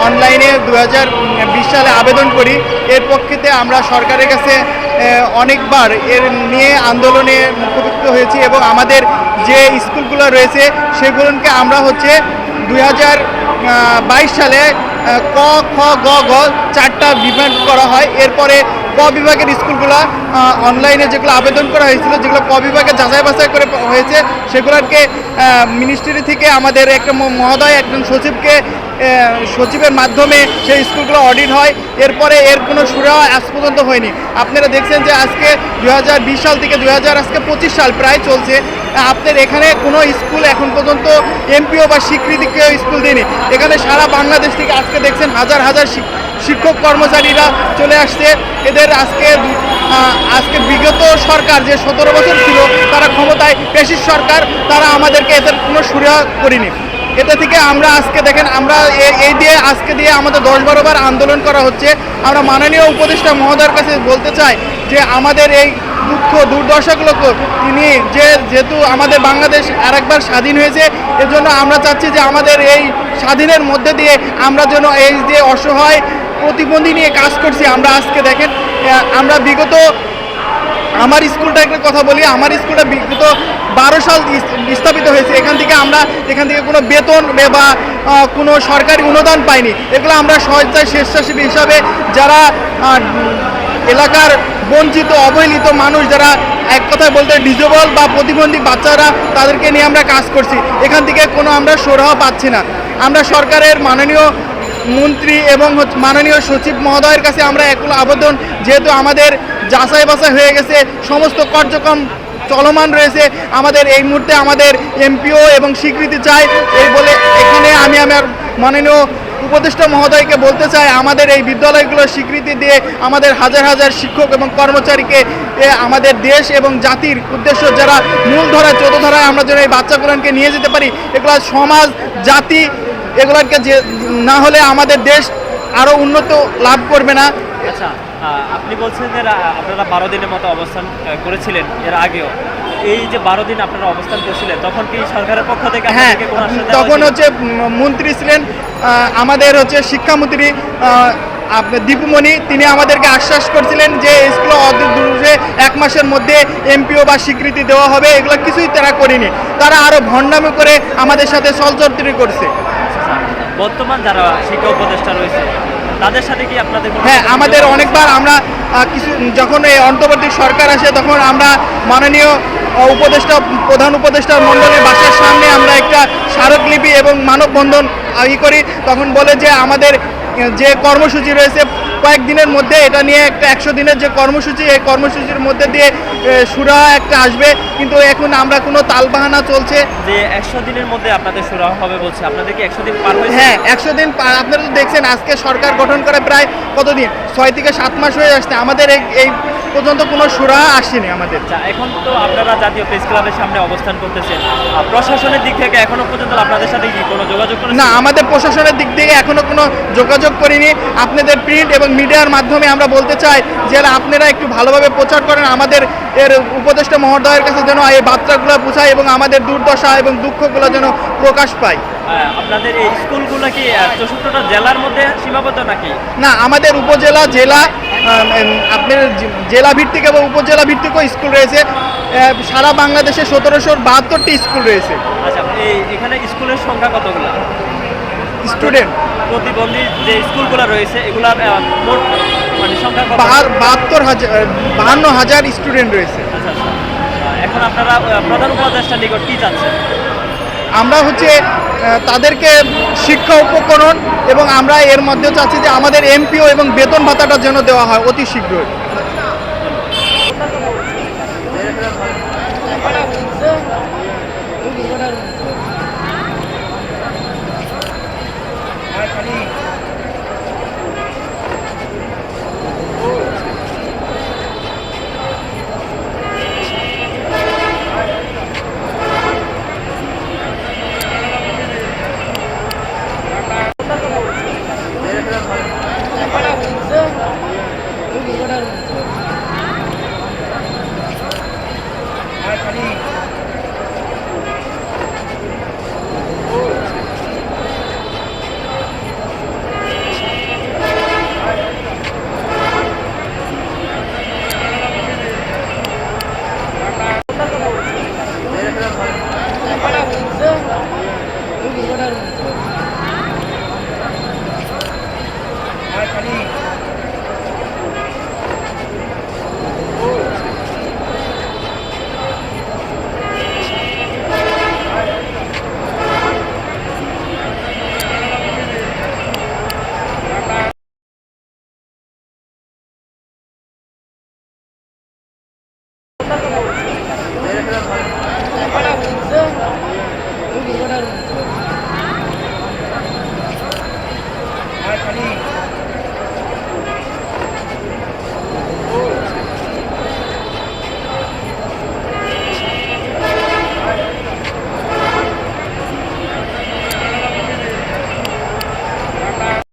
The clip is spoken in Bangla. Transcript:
অনলাইনে 2020 সালে আবেদন করি। এর পক্ষেতে আমরা সরকারের কাছে অনেকবার এর নিয়ে আন্দোলনে মুখোমুখি হয়েছি এবং আমাদের যে স্কুলগুলো রয়েছে সেগুলোকে আমরা হচ্ছে 2022 সালে ক খ গ ঘ 4টা বিভাগ করা হয়। এরপরে ক বিভাগের স্কুলগুলো অনলাইনে যেগুলো আবেদন করা হয়েছিল, যেগুলো ক বিভাগে যাচাই বাছাই করে হয়েছে, সেগুলোকে মিনিস্ট্রি থেকে আমাদের একটা মহোদয় একজন সচিবের মাধ্যমে সেই স্কুলগুলো অডিট হয়। এরপরে এর কোনো সুরা আজ পর্যন্ত হয়নি। আপনারা দেখছেন যে আজকে 2020 সাল থেকে 2025 সাল প্রায় চলছে, আপনার এখানে কোনো স্কুল এখন পর্যন্ত এমপিও বা স্বীকৃতি কেউ স্কুল দেয়নি। এখানে সারা বাংলাদেশ থেকে আজকে দেখছেন হাজার হাজার শিক্ষক কর্মচারীরা চলে আসছে। এদের আজকে বিগত সরকার যে 17 বছর ছিল তারা ক্ষমতায়, পেশির সরকার, তারা আমাদেরকে এদের কোনো সুরা করেনি। এটা থেকে আমরা আজকে দেখেন আমরা আজকে দিয়ে আমাদের 10-12 বার আন্দোলন করা হচ্ছে। আমরা মাননীয় উপদেষ্টা মহোদয়ের কাছে বলতে চাই যে আমাদের এই দুঃখ দুর্দশাগুলোকে যেহেতু আমাদের বাংলাদেশ আরেকবার স্বাধীন হয়েছে, এজন্য আমরা চাচ্ছি যে আমাদের এই স্বাধীনের মধ্যে দিয়ে আমরা যেন এই যে অসহায় প্রতিবন্ধী নিয়ে কাজ করছি। আমরা আজকে দেখেন আমরা বিগত আমার স্কুলটা একটা কথা বলি, আমার স্কুলটা বিগত 12 সাল স্থাপিত হয়েছে। এখান থেকে কোনো বেতন বা কোনো সরকারি অনুদান পাইনি। এগুলো আমরা স্বেচ্ছাসেবী হিসাবে যারা এলাকার বঞ্চিত অবহেলিত মানুষ, যারা এক কথায় বলতে ডিজেবল বা প্রতিবন্ধী বাচ্চারা, তাদেরকে নিয়ে আমরা কাজ করছি। এখান থেকে কোনো আমরা সুরাহা পাচ্ছি না। আমরা সরকারের মাননীয় মন্ত্রী এবং মাননীয় সচিব মহোদয়ের কাছে আমরা এগুলো আবেদন, যেহেতু আমাদের যাচাই বাছাই হয়ে গেছে, সমস্ত কার্যক্রম চলমান রয়েছে, আমাদের এই মুহূর্তে আমাদের এমপিও এবং স্বীকৃতি চাই। এই বলে এখানে আমি আমার মাননীয় উপদেষ্টা মহোদয়কে বলতে চাই আমাদের এই বিদ্যালয়গুলোর স্বীকৃতি দিয়ে আমাদের হাজার হাজার শিক্ষক এবং কর্মচারীকে আমাদের দেশ এবং জাতির উদ্দেশ্য যারা মূলধারায় চতুর্ধারায় আমরা যেন এই বাচ্চাগুলোকে নিয়ে যেতে পারি। এগুলো সমাজ জাতি এগুলোকে যে না হলে আমাদের দেশ আরও উন্নত লাভ করবে না। আচ্ছা, আপনি বলছেন যে আপনারা 12 দিনের মতো অবস্থান করেছিলেন এর আগেও। এই যে 12 দিন আপনারা অবস্থান করছিলেন তখন কি সরকারের পক্ষ থেকে? হ্যাঁ, তখন হচ্ছে মন্ত্রী ছিলেন আমাদের হচ্ছে শিক্ষামন্ত্রী দীপুমণি। তিনি আমাদেরকে আশ্বাস করছিলেন যে স্কুল অদূরে 1 মাসের মধ্যে এমপিও বা স্বীকৃতি দেওয়া হবে। এগুলো কিছুই তারা করেনি, তারা আরও ভণ্ডামি করে আমাদের সাথে চলচর্চি করছে। বর্তমান যারা শিক্ষা উপদেষ্টা রয়েছে তাদের সাথে কি আপনাদের? হ্যাঁ, আমাদের অনেকবার আমরা যখন এই অন্তর্বর্তী সরকার আসে তখন আমরা মাননীয় প্রধান উপদেষ্টা মণ্ডলের বাসার সামনে আমরা একটা স্মারকলিপি এবং মানববন্ধন করি। তখন বলে যে আমাদের যে কর্মসূচি রয়েছে কয়েকদিনের মধ্যে এটা নিয়ে একটা 100 দিনের যে কর্মসূচি, এই কর্মসূচির মধ্যে দিয়ে সুরাহা একটা আসবে। কিন্তু এখন আমরা কোনো তালবাহানা চলছে যে 100 দিনের মধ্যে আপনাদের সুরাহা হবে বলছে। আপনাদের কি 100 দিন পার হয়েছে? হ্যাঁ, 100 দিন আপনারা তো দেখছেন। আজকে সরকার গঠন করে প্রায় কতদিন, 6 থেকে 7 মাস হয়ে আসছে। আমাদের এই পর্যন্ত কোনো সুরাহা আসেনি আমাদের। এখন তো আপনারা জাতীয় প্রেস ক্লাবের সামনে অবস্থান করতেছেন, প্রশাসনের দিক থেকে এখনো পর্যন্ত আপনাদের সাথে কি কোনো যোগাযোগ করেন? না, আমাদের প্রশাসনের দিক থেকে এখনো কোনো যোগাযোগ করিনি। আপনাদের প্রিন্ট এবং মিডিয়ার মাধ্যমে আমরা বলতে চাই যে আপনারা একটু ভালোভাবে প্রচার করেন, আমাদের এর উপদেষ্টা মহোদয়ের কাছে যেন এই বার্তাগুলো পৌঁছায় এবং আমাদের দুর্দশা এবং দুঃখগুলো যেন প্রকাশ পায়। আপনাদের এই স্কুলগুলো কি 64টা জেলার মধ্যে সীমাবদ্ধ নাকি? না, আমাদের উপজেলা, জেলা, আপনার জেলা ভিত্তিক এবং উপজেলা ভিত্তিকও স্কুল রয়েছে। সারা বাংলাদেশে 1772টি স্কুল রয়েছে। আচ্ছা, এখানে স্কুলের সংখ্যা কতগুলো? স্টুডেন্ট প্রতিবন্ধী যে স্কুলগুলো রয়েছে এগুলার মোট মানে সংখ্যা 52,000 স্টুডেন্ট রয়েছে। আচ্ছা, এখন আপনারা প্রধান উপদেষ্টার নিকট কি চাচ্ছেন? আমরা হচ্ছে তাদেরকে শিক্ষা উপকরণ এবং আমরা এর মধ্যে চাচ্ছি যে আমাদের এমপিও এবং বেতন ভাতাটা যেন দেওয়া হয় অতি শীঘ্রই।